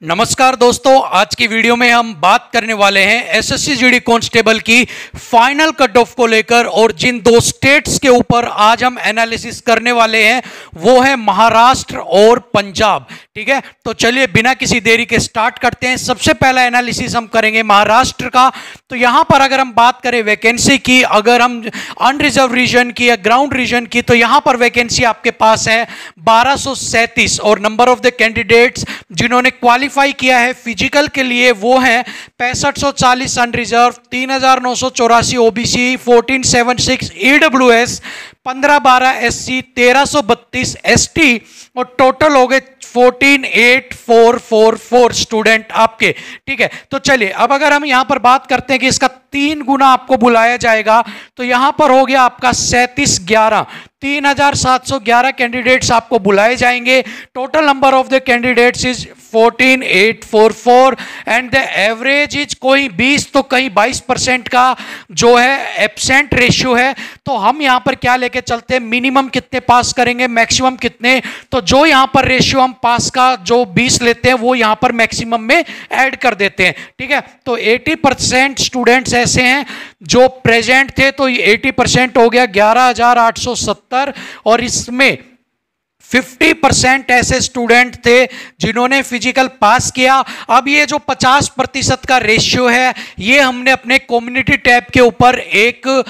नमस्कार दोस्तों, आज की वीडियो में हम बात करने वाले हैं एसएससी जीडी कांस्टेबल की फाइनल कट ऑफ को लेकर। और जिन दो स्टेट्स के ऊपर आज हम एनालिसिस करने वाले हैं वो है महाराष्ट्र और पंजाब। ठीक है, तो चलिए बिना किसी देरी के स्टार्ट करते हैं। सबसे पहला एनालिसिस हम करेंगे महाराष्ट्र का। तो यहां पर अगर हम बात करें वैकेंसी की, अगर हम अनरिजर्व रीजन की या ग्राउंड रीजन की, तो यहां पर वैकेंसी आपके पास है 1237 और नंबर ऑफ द कैंडिडेट्स जिन्होंने क्वालिफाई किया है फिजिकल के लिए वो है 6540 unreserved, 3984 OBC, 1476 EWS, 1512 SC, 1332 ST और टोटल हो गए 14844 स्टूडेंट आपके। ठीक है, तो चलिए अब अगर हम यहां पर बात करते हैं कि इसका 3 गुना आपको बुलाया जाएगा तो यहां पर हो गया आपका 3711, 3711 कैंडिडेट्स आपको बुलाए जाएंगे। Total number of the candidates is 14844 and the average is कोई 20 तो कहीं 22% का जो है एब्सेंट रेशियो है। तो हम यहां पर क्या लेके चलते हैं, मिनिमम कितने पास करेंगे, मैक्सिमम कितने, तो जो यहां पर रेशियो हम पास का जो 20 लेते हैं वो यहां पर मैक्सिमम में ऐड कर देते हैं। ठीक है, तो 80% स्टूडेंट्स ऐसे हैं जो प्रेजेंट थे, तो 80% हो गया 11870 और इसमें 50% ऐसे स्टूडेंट थे जिन्होंने फिजिकल पास किया। अब ये जो 50% का रेशियो है ये हमने अपने कम्युनिटी टैब के ऊपर एक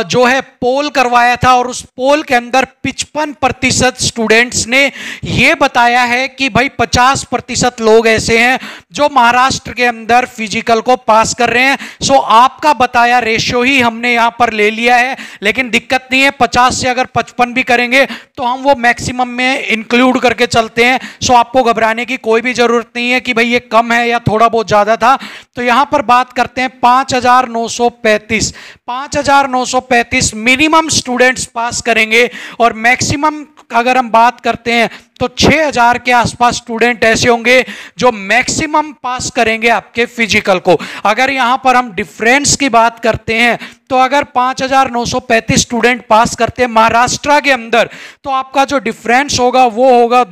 जो है पोल करवाया था और उस पोल के अंदर 55% स्टूडेंट्स ने ये बताया है कि भाई 50% लोग ऐसे हैं जो महाराष्ट्र के अंदर फिजिकल को पास कर रहे हैं। सो आपका बताया रेशियो ही हमने यहां पर ले लिया है, लेकिन दिक्कत नहीं है, 50 से अगर 55 भी करेंगे तो हम वो मैक्सिमम में इंक्लूड करके चलते हैं। सो आपको घबराने की कोई भी जरूरत नहीं है कि भाई ये कम है या थोड़ा बहुत ज्यादा था। तो यहां पर बात करते हैं 5935 मिनिमम स्टूडेंट्स पास करेंगे और मैक्सिमम अगर हम बात करते हैं तो 6000 के आसपास स्टूडेंट ऐसे होंगे जो मैक्सिमम पास करेंगे आपके फिजिकल को। अगर यहां पर हम डिफरेंस की बात करते हैं तो अगर 5935 स्टूडेंट पास करते हैं महाराष्ट्र के अंदर तो आपका जो डिफरेंस होगा वो होगा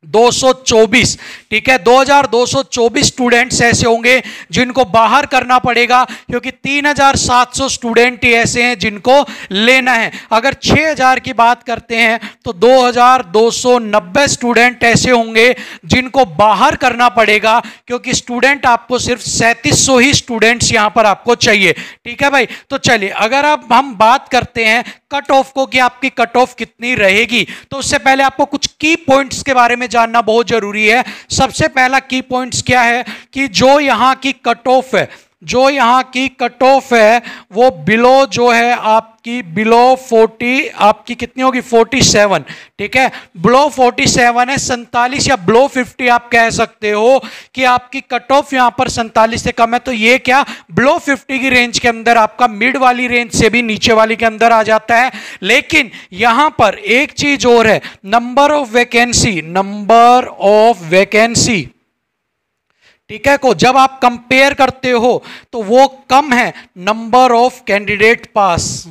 2224। ठीक है, 2224 स्टूडेंट्स ऐसे होंगे जिनको बाहर करना पड़ेगा क्योंकि 3700 स्टूडेंट ही ऐसे हैं जिनको लेना है। अगर 6000 की बात करते हैं तो 2290 स्टूडेंट ऐसे होंगे जिनको बाहर करना पड़ेगा क्योंकि स्टूडेंट आपको सिर्फ 3700 ही स्टूडेंट्स यहां पर आपको चाहिए। ठीक है भाई, तो चलिए अगर अब हम बात करते हैं कट ऑफ को कि आपकी कट ऑफ कितनी रहेगी, तो उससे पहले आपको कुछ की पॉइंट्स के बारे में जानना बहुत जरूरी है। सबसे पहला की पॉइंट्स क्या है कि जो यहां की कट ऑफ है, जो यहां की कट ऑफ है वो बिलो जो है आपकी बिलो 40 आपकी कितनी होगी 47। ठीक है, बिलो 47 है 47 या बिलो 50 आप कह सकते हो कि आपकी कट ऑफ यहां पर 47 से कम है। तो ये क्या बिलो 50 की रेंज के अंदर आपका मिड वाली रेंज से भी नीचे वाली के अंदर आ जाता है। लेकिन यहां पर एक चीज और है, नंबर ऑफ वैकेंसी ठीक है को जब आप कंपेयर करते हो तो वो कम है नंबर ऑफ कैंडिडेट पास।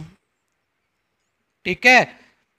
ठीक है,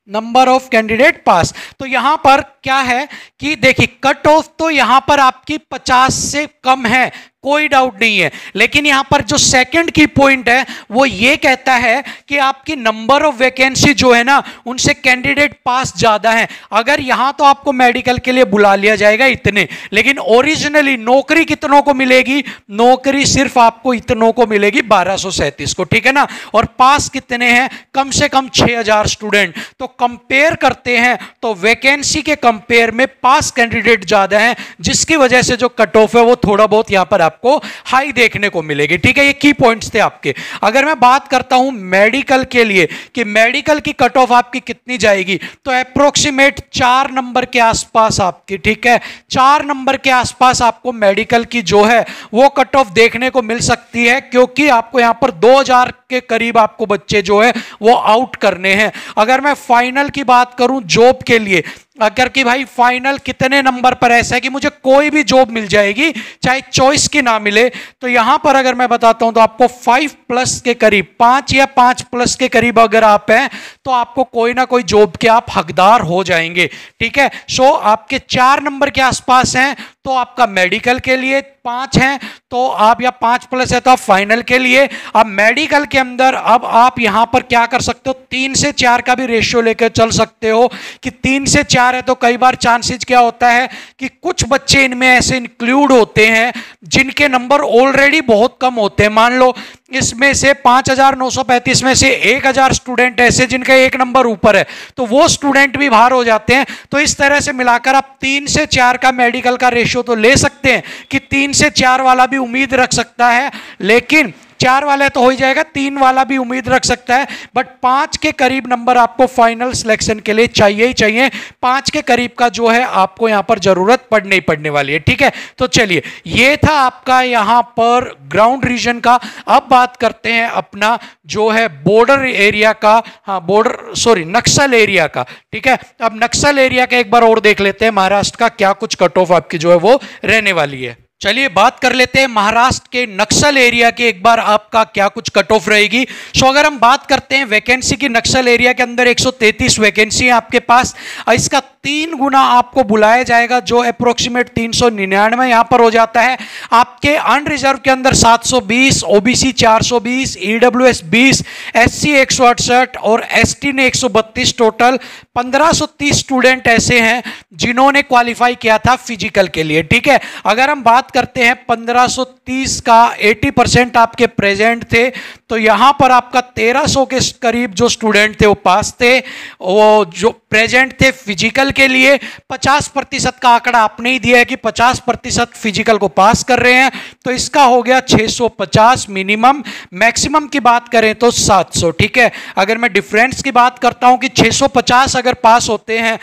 नंबर ऑफ कैंडिडेट पास। तो यहां पर क्या है कि देखिए कट ऑफ तो यहां पर आपकी 50 से कम है, कोई डाउट नहीं है, लेकिन यहां पर जो सेकंड की पॉइंट है वो ये कहता है कि आपकी नंबर ऑफ वैकेंसी जो है ना उनसे कैंडिडेट पास ज्यादा है। अगर यहां तो आपको मेडिकल के लिए बुला लिया जाएगा इतने, लेकिन ओरिजिनली नौकरी कितनों को मिलेगी, नौकरी सिर्फ आपको इतनों को मिलेगी 1237 को। ठीक है ना, और पास कितने हैं, कम से कम 6000 स्टूडेंट। तो कंपेयर करते हैं तो वैकेंसी के कंपेयर में पास कैंडिडेट ज्यादा है, जिसकी वजह से जो कट ऑफ है वो थोड़ा बहुत यहां पर आपको हाई देखने को मिलेगी। ठीक है, ये की पॉइंट्स थे आपके। अगर मैं बात करता हूं मेडिकल के लिए कि मेडिकल की कट ऑफ आपकी कितनी जाएगी, तो अप्रोक्सीमेट 4 नंबर के आसपास आपकी, ठीक है, 4 नंबर के आसपास आपको मेडिकल की जो है वो कट ऑफ देखने को मिल सकती है, क्योंकि आपको यहां पर 2000 के करीब आपको बच्चे जो है वो आउट करने हैं। अगर मैं फाइनल की बात करूं जॉब के लिए, अगर कि भाई फाइनल कितने नंबर पर ऐसा है कि मुझे कोई भी जॉब मिल जाएगी चाहे चॉइस की ना मिले, तो यहां पर अगर मैं बताता हूं तो आपको 5+ के करीब, 5 या 5+ के करीब अगर आप हैं तो आपको कोई ना कोई जॉब के आप हकदार हो जाएंगे। ठीक है, सो आपके 4 नंबर के आसपास हैं तो आपका मेडिकल के लिए 5 हैं तो आप, या 5+ है तो आप फाइनल के लिए। अब मेडिकल के अंदर अब आप यहां पर क्या कर सकते हो, 3 से 4 का भी रेशियो लेकर चल सकते हो कि 3 से 4 है तो कई बार चांसेस क्या होता है कि कुछ बच्चे इनमें ऐसे इंक्लूड होते हैं जिनके नंबर ऑलरेडी बहुत कम होते हैं। मान लो इसमें से 5,935 में से 1,000 स्टूडेंट ऐसे जिनका 1 नंबर ऊपर है, तो वो स्टूडेंट भी बाहर हो जाते हैं। तो इस तरह से मिलाकर आप 3 से 4 का मेडिकल का रेशियो तो ले सकते हैं कि 3 से 4 वाला भी उम्मीद रख सकता है, लेकिन 4 वाला तो हो ही जाएगा, 3 वाला भी उम्मीद रख सकता है, बट 5 के करीब नंबर आपको फाइनल सिलेक्शन के लिए चाहिए ही चाहिए। 5 के करीब का जो है आपको यहां पर जरूरत पड़ने ही पड़ने वाली है। ठीक है, तो चलिए ये था आपका यहां पर ग्राउंड रीजन का। अब बात करते हैं अपना जो है बॉर्डर एरिया का, नक्सल एरिया का। ठीक है, अब नक्सल एरिया का एक बार और देख लेते हैं महाराष्ट्र का क्या कुछ कट ऑफ आपकी जो है वो रहने वाली है। चलिए बात कर लेते हैं महाराष्ट्र के नक्सल एरिया के एक बार आपका क्या कुछ कट ऑफ रहेगी। सो अगर हम बात करते हैं वैकेंसी की, नक्सल एरिया के अंदर 133 वैकेंसी है आपके पास, इसका 3 गुना आपको बुलाया जाएगा जो अप्रोक्सीमेट 399 यहां पर हो जाता है। आपके अनरिजर्व के अंदर 720, ओबीसी 420, ईडब्ल्यूएस 20, एससी 168 और एसटी ने 132, टोटल 1530 स्टूडेंट ऐसे हैं जिन्होंने क्वालिफाई किया था फिजिकल के लिए। ठीक है, अगर हम बात करते हैं 1530 का 80% आपके प्रेजेंट थे, तो यहां पर आपका 1300 के करीब जो स्टूडेंट थे वो पास थे, वो जो प्रेजेंट थे फिजिकल के लिए। 50% का आंकड़ा आपने ही दिया है कि 50% फिजिकल को पास कर रहे हैं, तो इसका हो गया 650 मिनिमम। मैक्सिमम की बात करें तो 700। ठीक है, अगर मैं डिफरेंस की बात करता हूं कि 650 अगर पास होते हैं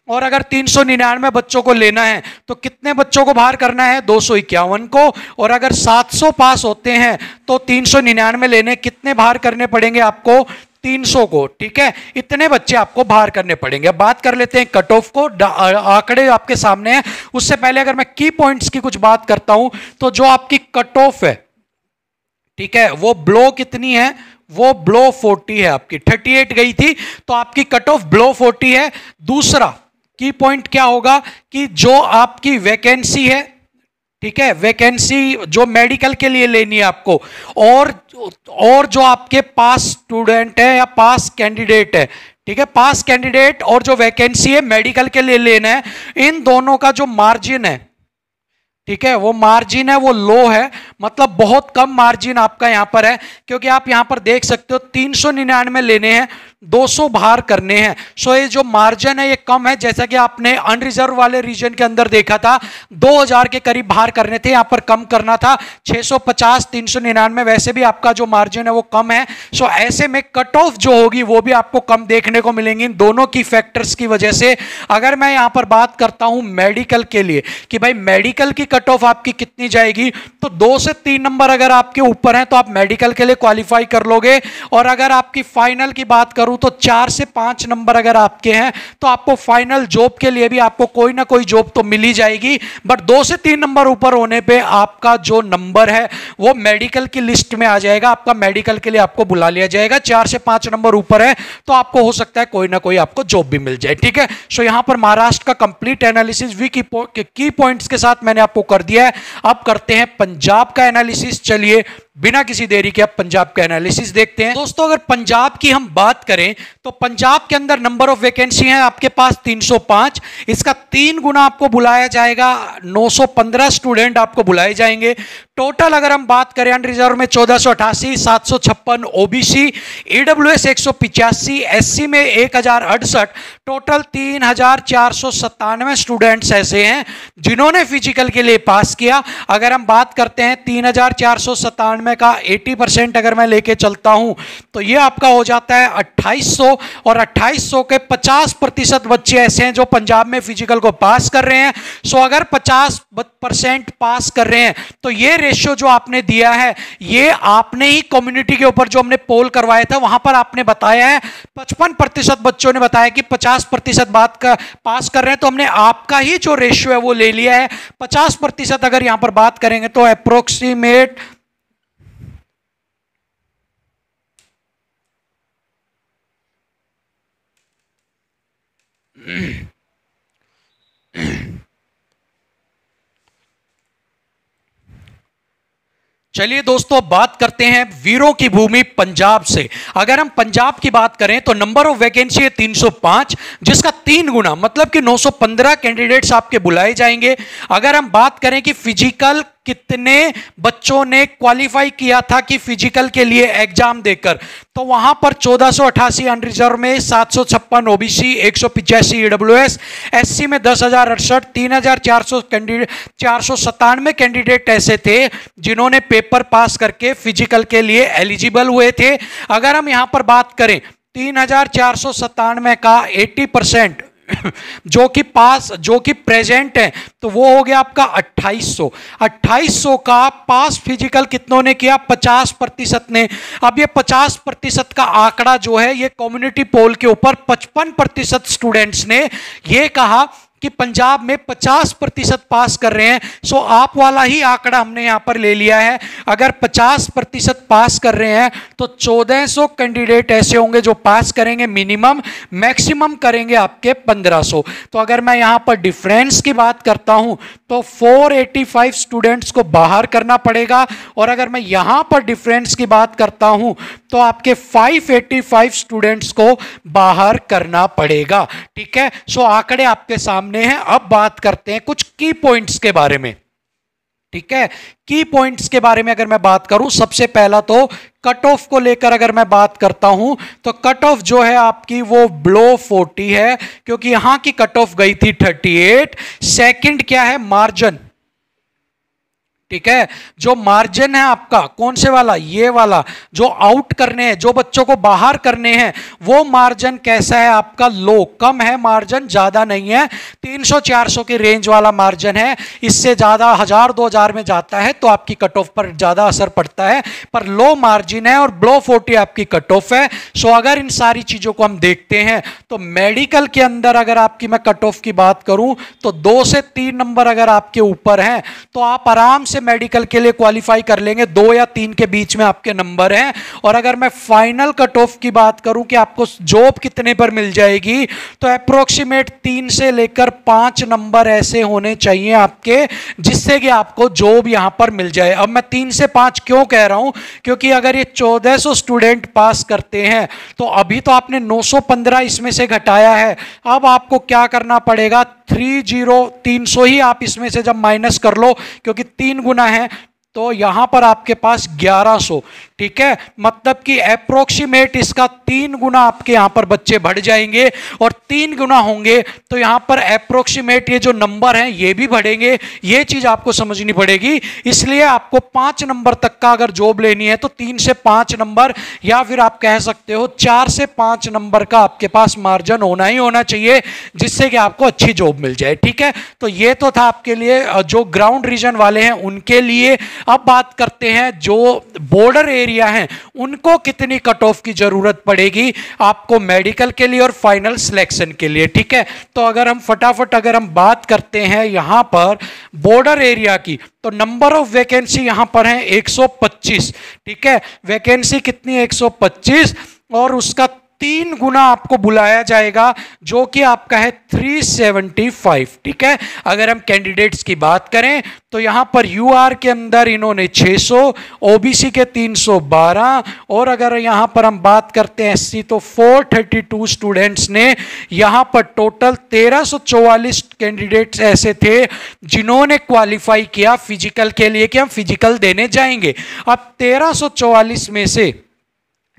और अगर 399 बच्चों को लेना है तो कितने बच्चों को बाहर करना है, 251 को, और अगर 700 पास होते हैं तो 399 लेने कितने बाहर करने पड़ेंगे आपको, 300 को। ठीक है, इतने बच्चे आपको बाहर करने पड़ेंगे। अब बात कर लेते हैं कट ऑफ को, आंकड़े आपके सामने हैं। उससे पहले अगर मैं की पॉइंट्स की कुछ बात करता हूं तो जो आपकी कट ऑफ है, ठीक है, वो ब्लो कितनी है, वो ब्लो 40 है आपकी, 38 गई थी तो आपकी कट ऑफ ब्लो 40 है। दूसरा की पॉइंट क्या होगा कि जो आपकी वैकेंसी है, ठीक है, वैकेंसी जो मेडिकल के लिए लेनी है आपको, और जो आपके पास स्टूडेंट है या पास कैंडिडेट है, ठीक है, पास कैंडिडेट और जो वैकेंसी है मेडिकल के लिए लेना है, इन दोनों का जो मार्जिन है, ठीक है, वो मार्जिन है वो लो है, मतलब बहुत कम मार्जिन आपका यहां पर है, क्योंकि आप यहां पर देख सकते हो 399 लेने हैं, 200 बाहर करने हैं। सो ये जो मार्जिन है ये कम है, जैसा कि आपने अनरिजर्व वाले रीजन के अंदर देखा था 2000 के करीब बाहर करने थे, यहां पर कम करना था 650, 399, वैसे भी आपका जो मार्जिन है वो कम है। सो ऐसे में कट ऑफ जो होगी वो भी आपको कम देखने को मिलेंगी इन दोनों की फैक्टर्स की वजह से। अगर मैं यहां पर बात करता हूं मेडिकल के लिए कि भाई मेडिकल की कट ऑफ आपकी कितनी जाएगी, तो 2 से 3 नंबर अगर आपके ऊपर हैं तो आप मेडिकल के लिए क्वालिफाई कर लोगे, और अगर आपकी फाइनल की बात करूं तो 4 से 5 नंबर अगर आपके हैं तो आपको फाइनल जॉब के लिए भी आपको कोई ना कोई जॉब तो मिल ही जाएगी। बट 2 से 3 नंबर ऊपर होने पे आपका जो नंबर है वो मेडिकल की लिस्ट में आ जाएगा, आपका मेडिकल के लिए आपको बुला लिया जाएगा। 4 से 5 नंबर ऊपर है तो आपको हो सकता है कोई ना कोई आपको जॉब भी मिल जाए। ठीक है, सो यहां पर महाराष्ट्र का कंप्लीट एनालिसिस की पॉइंट्स के साथ मैंने आपको कर दिया है। अब करते हैं पंजाब का एनालिसिस। चलिए बिना किसी देरी के अब पंजाब का एनालिसिस देखते हैं। दोस्तों अगर पंजाब की हम बात करें तो पंजाब के अंदर नंबर ऑफ वैकेंसी है आपके पास 305, इसका 3 गुना आपको बुलाया जाएगा, 915 स्टूडेंट आपको बुलाए जाएंगे। टोटल अगर हम बात करें अनरिजर्व में 1488, 756 ओबीसी, ईडब्ल्यूएस 185, एससी में 1068, टोटल 3497 स्टूडेंट्स ऐसे हैं जिन्होंने फिजिकल के लिए पास किया। अगर हम बात करते हैं 3497 95 का 80% अगर मैं लेके चलता हूं तो ये आपका हो जाता है 2800, और 2800 के 50% बच्चे ऐसे हैं जो पंजाब में फिजिकल को पास कर रहे हैं। सो अगर 50% पास कर रहे हैं तो ये रेशियो जो आपने दिया है, ये आपने ही कम्युनिटी के ऊपर जो हमने पोल करवाया था वहां पर आपने बताया है 55% बच्चों ने बताया कि 50% बात का पास कर रहे हैं, तो हमने आपका ही जो रेशियो है वो ले लिया है 50%। अगर यहां पर बात करेंगे तो अप्रोक्सीमेट चलिए दोस्तों, बात करते हैं वीरों की भूमि पंजाब से। अगर हम पंजाब की बात करें तो नंबर ऑफ वैकेंसी है 305, जिसका 3 गुना मतलब कि 915 कैंडिडेट्स आपके बुलाए जाएंगे। अगर हम बात करें कि फिजिकल कितने बच्चों ने क्वालिफाई किया था कि फिजिकल के लिए एग्जाम देकर, तो वहां पर 1488 अनरिजर्व में, 756 ओबीसी, 185 ईडब्ल्यूएस, एससी में 10,068, 3,400 कैंडिडेट, 497 कैंडिडेट ऐसे थे जिन्होंने पेपर पास करके फिजिकल के लिए एलिजिबल हुए थे। अगर हम यहां पर बात करें 3,497 का 80% जो कि प्रेजेंट है, तो वो हो गया आपका 2800। 2800 का पास फिजिकल कितनों ने किया? 50% ने। अब ये 50% का आंकड़ा जो है ये कम्युनिटी पोल के ऊपर 55% स्टूडेंट्स ने ये कहा कि पंजाब में 50% पास कर रहे हैं। सो आप वाला ही आंकड़ा हमने यहां पर ले लिया है। अगर 50% पास कर रहे हैं तो 1400 कैंडिडेट ऐसे होंगे जो पास करेंगे मिनिमम, मैक्सिमम करेंगे आपके 1500। तो अगर मैं यहां पर डिफरेंस की बात करता हूं तो 485 स्टूडेंट्स को बाहर करना पड़ेगा, और अगर मैं यहां पर डिफरेंस की बात करता हूं तो आपके 585 स्टूडेंट्स को बाहर करना पड़ेगा। ठीक है, सो आंकड़े आपके सामने हैं। अब बात करते हैं कुछ की पॉइंट्स के बारे में। ठीक है, की पॉइंट्स के बारे में अगर मैं बात करूं, सबसे पहला तो कट ऑफ को लेकर अगर मैं बात करता हूं तो कट ऑफ जो है आपकी वो बिलो 40 है, क्योंकि यहां की कट ऑफ गई थी 38। सेकंड क्या है? मार्जिन। ठीक है, जो मार्जिन है आपका कौन से वाला? ये वाला, जो आउट करने हैं, जो बच्चों को बाहर करने हैं, वो मार्जिन कैसा है आपका? लो, कम है मार्जिन, ज्यादा नहीं है। 300-400 की रेंज वाला मार्जिन है। इससे ज्यादा 1000-2000 में जाता है तो आपकी कट ऑफ पर ज्यादा असर पड़ता है, पर लो मार्जिन है और बिलो 40 आपकी कट ऑफ है। सो अगर इन सारी चीजों को हम देखते हैं तो मेडिकल के अंदर अगर आपकी मैं कट ऑफ की बात करूं तो 2 से 3 नंबर अगर आपके ऊपर हैं तो आप आराम से मेडिकल के लिए क्वालिफाई कर लेंगे। 2 या 3 के बीच में आपके नंबर हैं। और अगर मैं फाइनल कट ऑफ की बात करूं कि आपको जॉब कितने पर मिल जाएगी, तो अप्रोक्सीमेट 3 से लेकर 5 नंबर ऐसे होने चाहिए आपके, जिससे कि आपको जॉब यहां पर मिल जाए। अब मैं 3 से 5 क्यों कह रहा हूं? क्योंकि अगर ये 1400 स्टूडेंट पास करते हैं तो अभी तो आपने 915 इसमें से घटाया है। अब आपको क्या करना पड़ेगा? 300 ही आप इसमें से जब माइनस कर लो, क्योंकि 3 गुना है, तो यहां पर आपके पास 1100। ठीक है, मतलब कि अप्रोक्सीमेट इसका 3 गुना आपके यहां पर बच्चे बढ़ जाएंगे, और 3 गुना होंगे तो यहां पर अप्रोक्सीमेट ये जो नंबर हैं ये भी बढ़ेंगे। ये चीज आपको समझनी पड़ेगी। इसलिए आपको 5 नंबर तक का अगर जॉब लेनी है तो 3 से 5 नंबर, या फिर आप कह सकते हो 4 से 5 नंबर का आपके पास मार्जिन होना ही होना चाहिए, जिससे कि आपको अच्छी जॉब मिल जाए। ठीक है, तो ये तो था आपके लिए जो ग्राउंड रीजन वाले हैं उनके लिए। अब बात करते हैं जो बॉर्डर एरिया हैं उनको कितनी कट ऑफ की जरूरत पड़ेगी आपको मेडिकल के लिए और फाइनल सिलेक्शन के लिए। ठीक है, तो अगर हम फटाफट अगर हम बात करते हैं यहां पर बॉर्डर एरिया की, तो नंबर ऑफ वैकेंसी यहां पर है 125। ठीक है, वैकेंसी कितनी? 125, और उसका 3 गुना आपको बुलाया जाएगा, जो कि आपका है 375। ठीक है, अगर हम कैंडिडेट्स की बात करें तो यहां पर यूआर के अंदर इन्होंने 600, ओबीसी के 312, और अगर यहां पर हम बात करते हैं एससी तो 432 स्टूडेंट्स ने। यहां पर टोटल 1344 कैंडिडेट्स ऐसे थे जिन्होंने क्वालिफाई किया फिजिकल के लिए कि हम फिजिकल देने जाएंगे। अब 1344 में से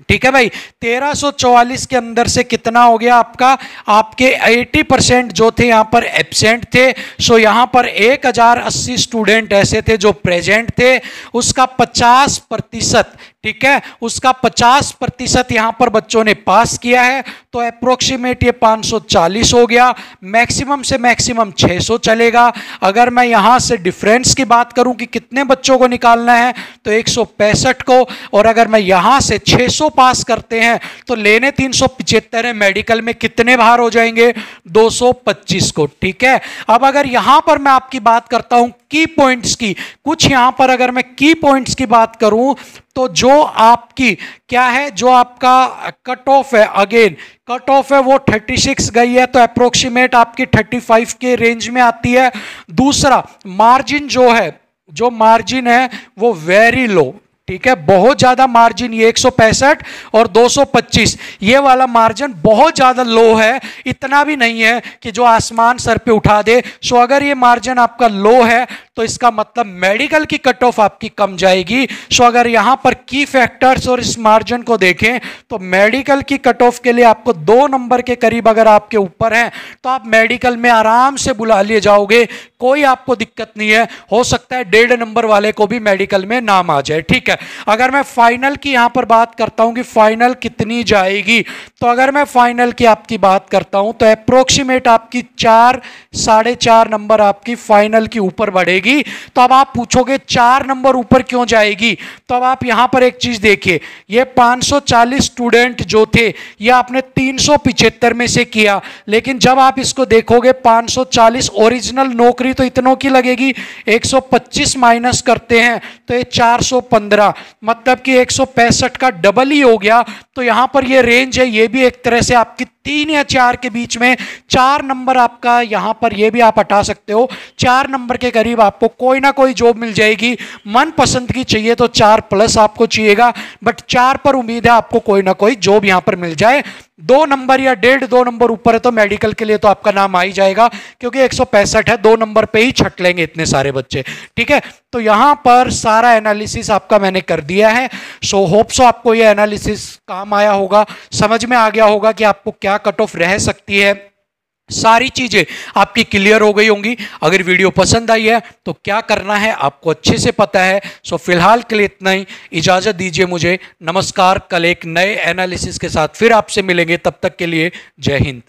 ठीक है भाई। 1344 के अंदर से कितना हो गया आपका, आपके 80% जो थे यहां पर एब्सेंट थे। सो यहां पर 1080 स्टूडेंट ऐसे थे जो प्रेजेंट थे, उसका 50%, ठीक है, उसका 50% यहां पर बच्चों ने पास किया है। तो अप्रोक्सीमेट ये 540 हो गया। मैक्सिमम से मैक्सिमम 600 चलेगा। अगर मैं यहां से डिफरेंस की बात करूं कि कितने बच्चों को निकालना है, तो 165 को, और अगर मैं यहां से 600 पास करते हैं तो लेने 375 है, मेडिकल में कितने बाहर हो जाएंगे, 225 को। ठीक है, अब अगर यहां पर मैं आपकी बात करता हूं की पॉइंट्स की, कुछ यहां पर अगर मैं की पॉइंट्स की बात करूं, तो जो आपकी क्या है, जो आपका कट ऑफ है, अगेन कट ऑफ है वो 36 गई है, तो अप्रोक्सीमेट आपकी 35 के रेंज में आती है। दूसरा मार्जिन जो है, जो मार्जिन है वो वेरी लो, ठीक है, बहुत ज्यादा मार्जिन, ये 165 और 225, ये वाला मार्जिन बहुत ज्यादा लो है, इतना भी नहीं है कि जो आसमान सर पे उठा दे। सो अगर ये मार्जिन आपका लो है तो इसका मतलब मेडिकल की कट ऑफ आपकी कम जाएगी। सो अगर यहां पर की फैक्टर्स और इस मार्जिन को देखें तो मेडिकल की कट ऑफ के लिए आपको 2 नंबर के करीब अगर आपके ऊपर है तो आप मेडिकल में आराम से बुला लिए जाओगे, कोई आपको दिक्कत नहीं है। हो सकता है 1.5 नंबर वाले को भी मेडिकल में नाम आ जाए। ठीक है, अगर मैं फाइनल की यहां पर बात करता हूं कि फाइनल कितनी जाएगी, तो अगर मैं फाइनल की आपकी बात करता हूं तो अप्रोक्सीमेट आपकी 4 साढ़े 4 नंबर आपकी फाइनल की ऊपर बढ़ेगी। तो अब आप पूछोगे 4 नंबर ऊपर क्यों जाएगी, तो अब आप यहां पर एक चीज देखिए, ये 540 स्टूडेंट जो थे ये आपने 375 में से किया, लेकिन जब आप इसको देखोगे 540 ओरिजिनल नौकरी तो इतनों की लगेगी, 125 माइनस करते हैं तो ये 415, मतलब कि 165 का डबल ही हो गया। तो यहां पर ये रेंज है, ये भी एक तरह से आपकी 3 या 4 के बीच में, 4 नंबर आपका यहां पर, ये भी आप हटा सकते हो, 4 नंबर के करीब आपको कोई ना कोई जॉब मिल जाएगी। मन पसंद की चाहिए तो 4+ आपको चाहिएगा, बट 4 पर उम्मीद है आपको कोई ना कोई जॉब यहां पर मिल जाए। 2 नंबर या 1.5-2 नंबर ऊपर है तो मेडिकल के लिए तो आपका नाम आ ही जाएगा, क्योंकि 165 है, 2 नंबर पे ही छट लेंगे इतने सारे बच्चे। ठीक है, तो यहां पर सारा एनालिसिस आपका मैंने कर दिया है। सो होप सो आपको ये एनालिसिस काम आया होगा, समझ में आ गया होगा कि आपको क्या कट ऑफ रह सकती है, सारी चीजें आपकी क्लियर हो गई होंगी। अगर वीडियो पसंद आई है तो क्या करना है आपको अच्छे से पता है। सो फिलहाल के लिए इतना ही, इजाजत दीजिए मुझे, नमस्कार। कल एक नए एनालिसिस के साथ फिर आपसे मिलेंगे, तब तक के लिए जय हिंद।